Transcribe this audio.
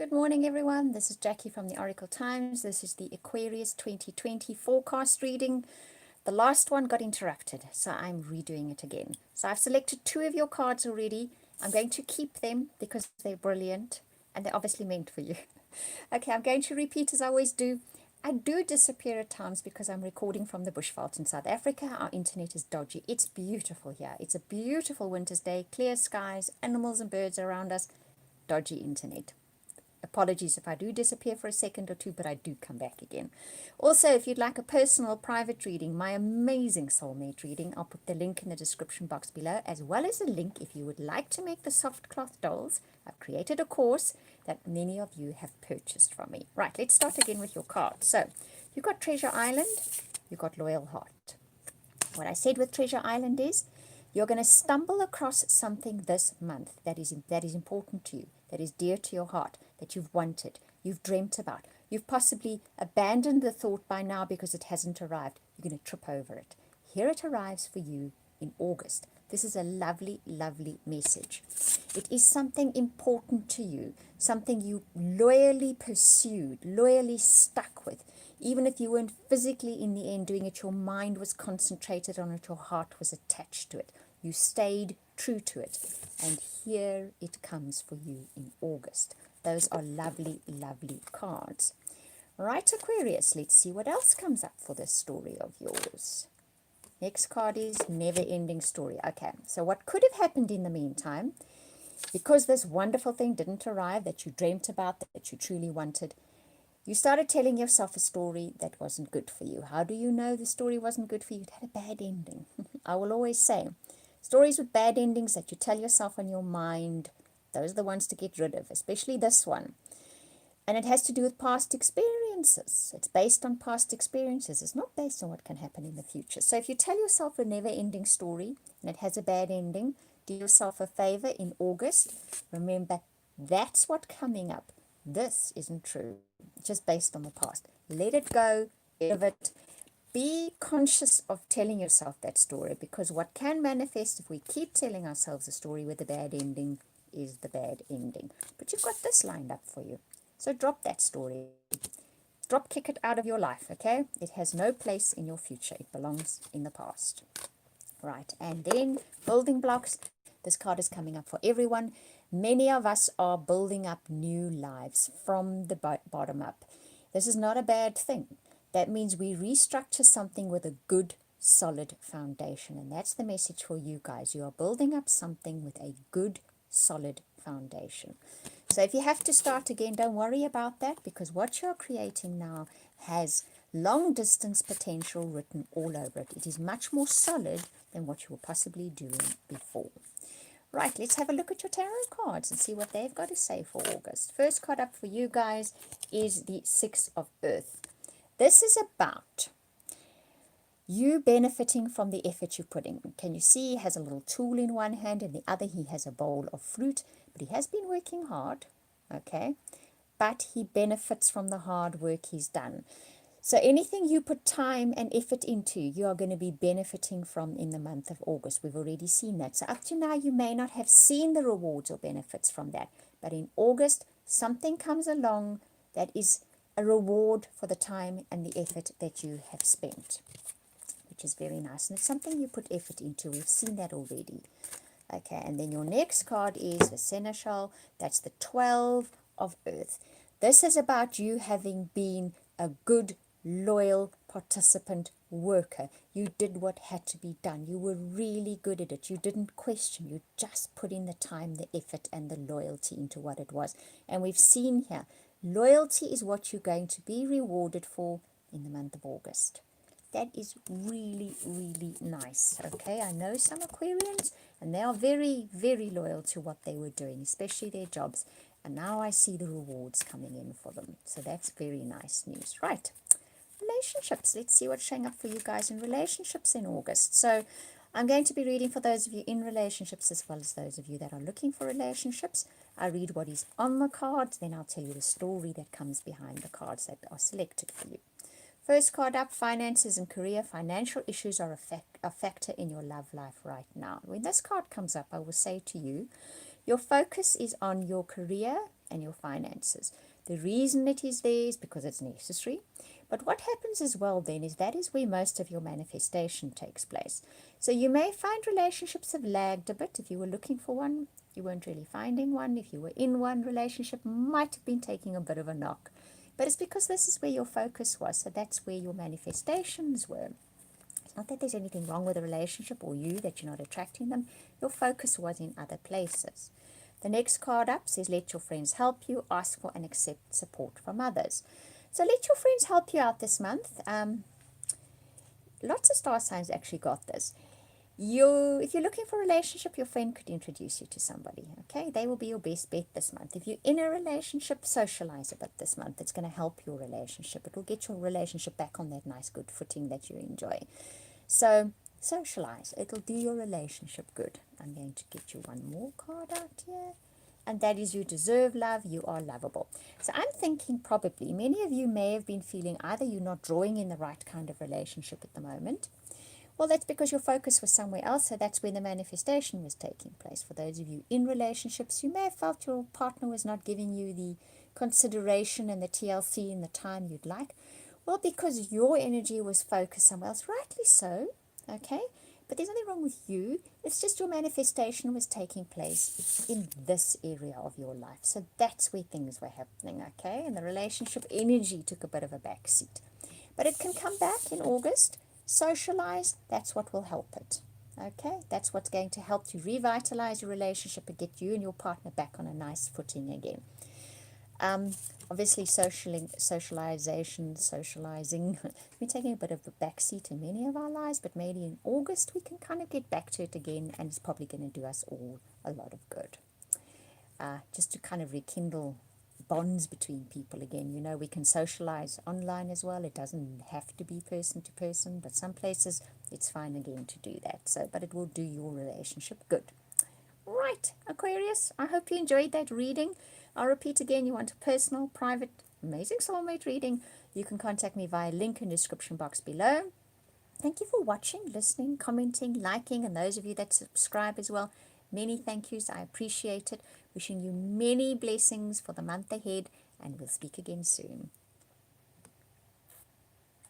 Good morning, everyone. This is Jackie from the Oracle Times. This is the Aquarius 2020 forecast reading. The last one got interrupted, so I'm redoing it again. So I've selected two of your cards already. I'm going to keep them because they're brilliant and they're obviously meant for you. Okay, I'm going to repeat as I always do. I do disappear at times because I'm recording from the bushveld in South Africa. Our internet is dodgy. It's beautiful here. It's a beautiful winter's day, clear skies, animals and birds around us, dodgy internet. Apologies if I do disappear for a second or two, but I do come back again. Also, if you'd like a personal private reading, my amazing soulmate reading, I'll put the link in the description box below, as well as a link if you would like to make the soft cloth dolls. I've created a course that many of you have purchased from me. Right, let's start again with your cards. So, you've got Treasure Island, you've got Loyal Heart. What I said with Treasure Island is, you're going to stumble across something this month that is important to you, that is dear to your heart, that you've wanted, you've dreamt about. You've possibly abandoned the thought by now because it hasn't arrived. You're going to trip over it. Here it arrives for you in August. This is a lovely, lovely message. It is something important to you, something you loyally pursued, loyally stuck with. Even if you weren't physically in the end doing it, your mind was concentrated on it, your heart was attached to it. You stayed true to it. And here it comes for you in August. Those are lovely, lovely cards. Right, Aquarius, let's see what else comes up for this story of yours. Next card is never-ending story. Okay, so what could have happened in the meantime, because this wonderful thing didn't arrive that you dreamt about, that you truly wanted, you started telling yourself a story that wasn't good for you. How do you know the story wasn't good for you? It had a bad ending. I will always say, stories with bad endings that you tell yourself in your mind, those are the ones to get rid of, especially this one. And it has to do with past experiences. It's based on past experiences. It's not based on what can happen in the future. So if you tell yourself a never-ending story and it has a bad ending, do yourself a favor in August. Remember, that's what's coming up. This isn't true, just based on the past. Let it go, live it. Be conscious of telling yourself that story, because what can manifest if we keep telling ourselves a story with a bad ending is the bad ending. But you've got this lined up for you. So drop that story. Kick it out of your life, okay? It has no place in your future. It belongs in the past. Right, and then building blocks. This card is coming up for everyone. Many of us are building up new lives from the bottom up. This is not a bad thing. That means we restructure something with a good, solid foundation. And that's the message for you guys. You are building up something with a good, solid foundation. So if you have to start again, don't worry about that, because what you're creating now has long distance potential written all over it. It is much more solid than what you were possibly doing before. Right, let's have a look at your tarot cards and see what they've got to say for August. First card up for you guys is the Six of Earth. This is about you benefiting from the effort you put in. Can you see he has a little tool in one hand, and the other he has a bowl of fruit, but he has been working hard, okay? But he benefits from the hard work he's done. So anything you put time and effort into, you are going to be benefiting from in the month of August. We've already seen that. So up to now, you may not have seen the rewards or benefits from that. But in August, something comes along that is a reward for the time and the effort that you have spent, which is very nice. And it's something you put effort into. We've seen that already. Okay, and then your next card is the Seneschal. That's the 12 of Earth. This is about you having been a good, loyal participant worker. You did what had to be done. You were really good at it. You didn't question. You just put in the time, the effort, and the loyalty into what it was. And we've seen here, loyalty is what you're going to be rewarded for in the month of August. That is really, really nice. Okay, I know some Aquarians, and they are very, very loyal to what they were doing, especially their jobs. And now I see the rewards coming in for them. So that's very nice news. Right, relationships. Let's see what's showing up for you guys in relationships in August. So I'm going to be reading for those of you in relationships as well as those of you that are looking for relationships. I read what is on the cards, then I'll tell you the story that comes behind the cards that are selected for you. First card up, finances and career. Financial issues are a factor in your love life right now. When this card comes up, I will say to you, your focus is on your career and your finances. The reason it is there is because it's necessary. But what happens as well then is that is where most of your manifestation takes place. So you may find relationships have lagged a bit. If you were looking for one, you weren't really finding one. If you were in one, relationship might have been taking a bit of a knock. But it's because this is where your focus was. So that's where your manifestations were. It's not that there's anything wrong with a relationship or you, that you're not attracting them. Your focus was in other places. The next card up says, let your friends help you, ask for and accept support from others. So let your friends help you out this month. Lots of star signs actually got this. If you're looking for a relationship, your friend could introduce you to somebody. Okay, they will be your best bet this month. If you're in a relationship, socialize a bit this month. It's going to help your relationship. It will get your relationship back on that nice, good footing that you enjoy. So socialize. It'll do your relationship good. I'm going to get you one more card out here. And that is, you deserve love, you are lovable. So I'm thinking probably many of you may have been feeling either you're not drawing in the right kind of relationship at the moment. Well, that's because your focus was somewhere else, so that's where the manifestation was taking place. For those of you in relationships, you may have felt your partner was not giving you the consideration and the TLC and the time you'd like. Well, because your energy was focused somewhere else, rightly so, okay? But there's nothing wrong with you. It's just your manifestation was taking place in this area of your life. So that's where things were happening, okay? And the relationship energy took a bit of a backseat. But it can come back in August. Socialize, that's what will help it. Okay, that's what's going to help to revitalize your relationship and get you and your partner back on a nice footing again. Obviously, socializing, we're taking a bit of a backseat in many of our lives, but maybe in August we can kind of get back to it again, and it's probably going to do us all a lot of good. Just to kind of rekindle bonds between people again. You know, we can socialize online as well. It doesn't have to be person to person, but some places it's fine again to do that. So, but it will do your relationship good. Right, Aquarius, I hope you enjoyed that reading. I'll repeat again, you want a personal, private, amazing soulmate reading, you can contact me via link in the description box below. Thank you for watching, listening, commenting, liking, and those of you that subscribe as well. Many thank yous. I appreciate it. Wishing you many blessings for the month ahead, and we'll speak again soon.